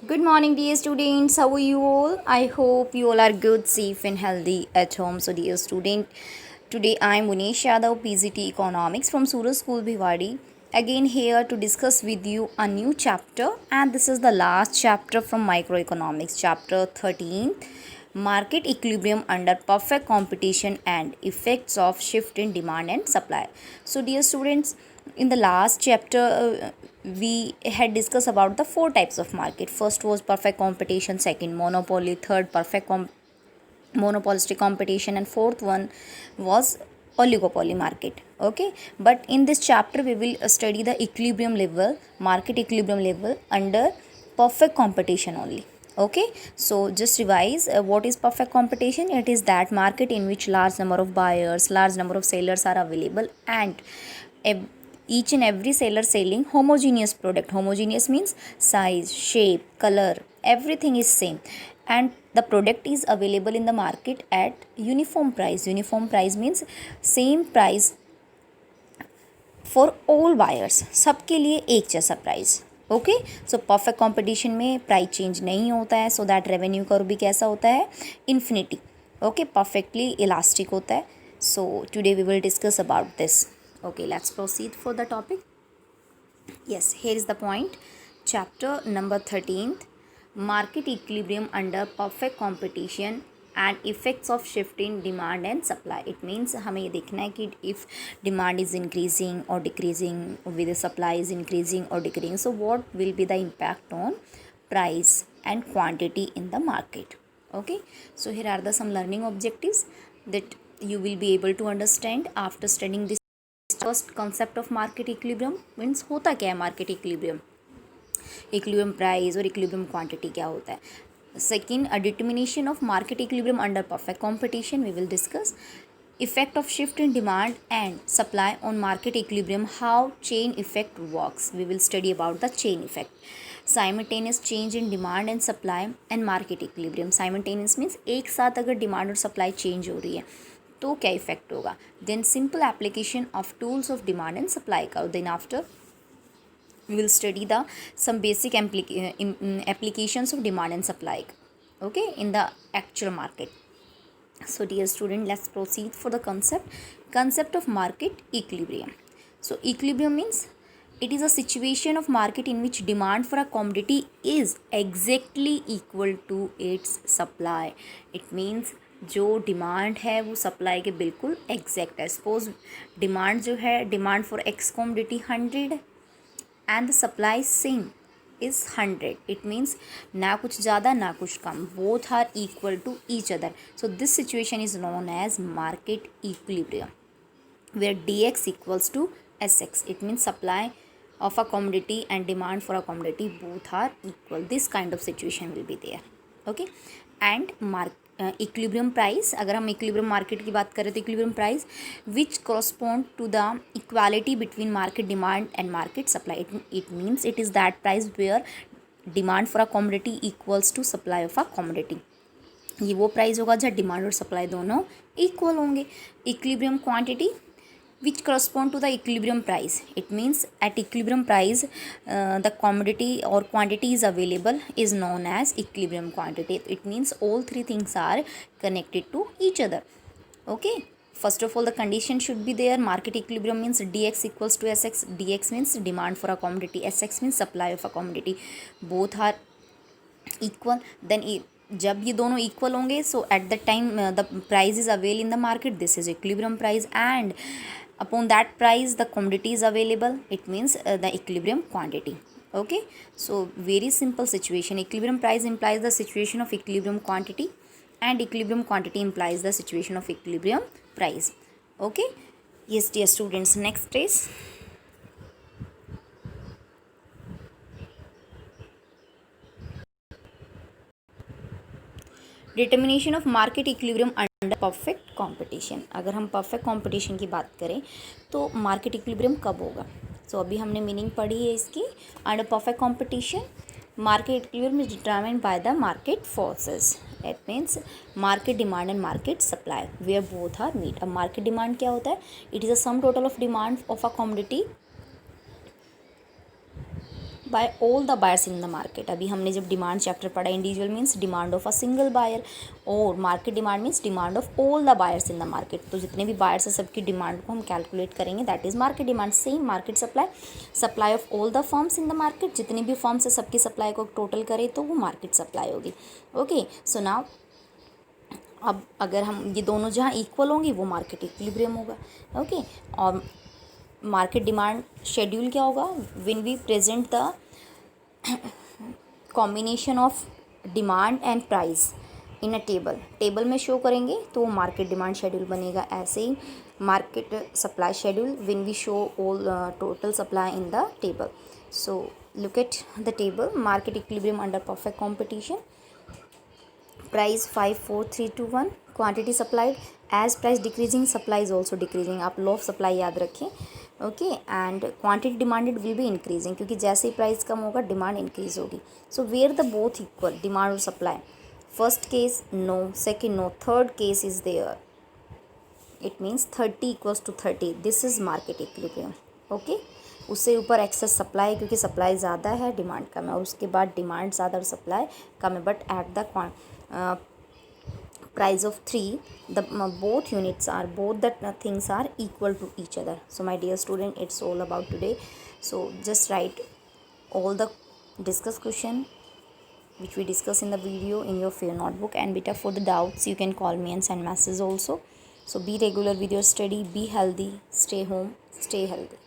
Good morning, dear students. How are you all? I hope you all are good, safe, and healthy at home. So, dear student, today I am Munesh Yadav, PGT Economics from Suraj School, Bhiwadi. Again, here to discuss with you a new chapter, and this is the last chapter from Microeconomics, chapter 13, Market Equilibrium under Perfect Competition and Effects of Shift in Demand and Supply. So, dear students, in the last chapter we had discussed about the four types of market. First was perfect competition, second monopoly, third monopolistic competition, and fourth one was oligopoly market. Okay, but in this chapter we will study the equilibrium level, market equilibrium level under perfect competition only. Okay, so just revise, what is perfect competition? It is that market in which large number of buyers, large number of sellers are available, and each and every seller selling homogeneous product. Homogeneous means size, shape, color, everything is same, and the product is available in the market at uniform price. Uniform price means same price for all buyers, सबके लिए एक जैसा price. Okay, so perfect competition में price change नहीं होता है, so that revenue curve भी कैसा होता है? इन्फिनिटी. ओके, परफेक्टली इलास्टिक होता है. So today we will discuss about this. Okay, let's proceed for the topic. Yes, here is the point. Chapter number 13th, Market Equilibrium under Perfect Competition and Effects of Shift in Demand and Supply. It means हमें ये देखना है कि if demand is increasing or decreasing, with the supply is increasing or decreasing, so what will be the impact on price and quantity in the market. Okay, so here are the some learning objectives that you will be able to understand after studying this. First concept of market equilibrium means होता क्या है market equilibrium, equilibrium price और equilibrium quantity क्या होता है. Second, a determination of market equilibrium under perfect competition we will discuss. Effect of shift in demand and supply on market equilibrium, how chain effect works. We will study about the chain effect. Simultaneous change in demand and supply and market equilibrium. Simultaneous means एक साथ अगर demand और supply change हो रही है तो क्या effect होगा. Then simple application of tools of demand and supply का. Then after we will study the some basic applications of demand and supply, okay, in the actual market. So dear student, let's proceed for the concept of market equilibrium. So equilibrium means it is a situation of market in which demand for a commodity is exactly equal to its supply. It means जो demand है वो supply के बिल्कुल exact है. Suppose demand जो है, demand for X commodity 100 and the supply same is 100. It means ना कुछ ज़्यादा ना कुछ कम, both are equal to each other. So this situation is known as market equilibrium where dx equals to sx. It means supply of a commodity and demand for a commodity both are equal. This kind of situation will be there. Okay, and equilibrium price, अगर हम equilibrium market की बात करें तो equilibrium price which correspond to the equality between market demand and market supply. It means it is that price where demand for a commodity equals to supply of a commodity. ये वो price होगा जहाँ demand और supply दोनों equal होंगे. Equilibrium quantity which correspond to the equilibrium price. It means at equilibrium price the commodity or quantity is available is known as equilibrium quantity. It means all three things are connected to each other. Okay, first of all the condition should be there. Market equilibrium means dx equals to sx. Dx means demand for a commodity, sx means supply of a commodity. Both are equal. Then जब ये दोनों equal होंगे, so at the time the price is avail in the market, this is equilibrium price, and upon that price the commodity is available, it means the equilibrium quantity. Okay, so very simple situation. Equilibrium price implies the situation of equilibrium quantity and equilibrium quantity implies the situation of equilibrium price. Okay, yes dear students, next is determination of market equilibrium under perfect competition. अगर हम perfect competition की बात करें तो market equilibrium कब होगा. सो अभी हमने मीनिंग पढ़ी है इसकी. Under perfect competition market equilibrium is determined by the market forces. It means market demand and market supply where both are meet. अब मार्केट डिमांड क्या होता है? It is a sum total of demand of a commodity by all the buyers in the market. अभी हमने जब demand chapter पढ़ा, individual means demand of a single buyer, और market demand means demand of all the buyers in the market. तो जितने भी buyers हैं सबकी डिमांड को हम कैलकुलेट करेंगे, that is market demand. Same market supply, supply of all the firms in the market, जितने भी फर्म्स हैं सबकी सप्लाई को टोटल करें तो वो मार्केट सप्लाई होगी। ओके, सो नाउ अब अगर हम ये दोनों जहाँ इक्वल होंगी वो मार्केट इक्विलिब्रियम होगा। ओके, और मार्केट डिमांड शेड्यूल क्या होगा, when we present the combination of demand and price in a table, table में शो करेंगे तो वो मार्केट डिमांड शेड्यूल बनेगा। ऐसे ही market supply schedule when we show all total supply in the table. So look at the table, market equilibrium under perfect competition, price 5 4 3 2 1, quantity supplied, as price decreasing supply is also decreasing, आप law of supply याद रखें। Okay, and quantity demanded will be increasing, क्योंकि जैसे ही price कम होगा demand increase होगी। So where the both equal, demand और supply, first case no, second no, third case is there, it means 30 equals to 30, this is market equilibrium. Okay, उससे ऊपर excess supply है क्योंकि सप्लाई ज़्यादा है डिमांड कम है, और उसके बाद डिमांड ज़्यादा और सप्लाई कम है, but at the price of 3 the both units are, both the things are equal to each other. So my dear student, it's all about today. So just write all the discuss question which we discuss in the video in your fair notebook, and beta for the doubts you can call me and send messages also. So be regular with your study, be healthy, stay home, stay healthy.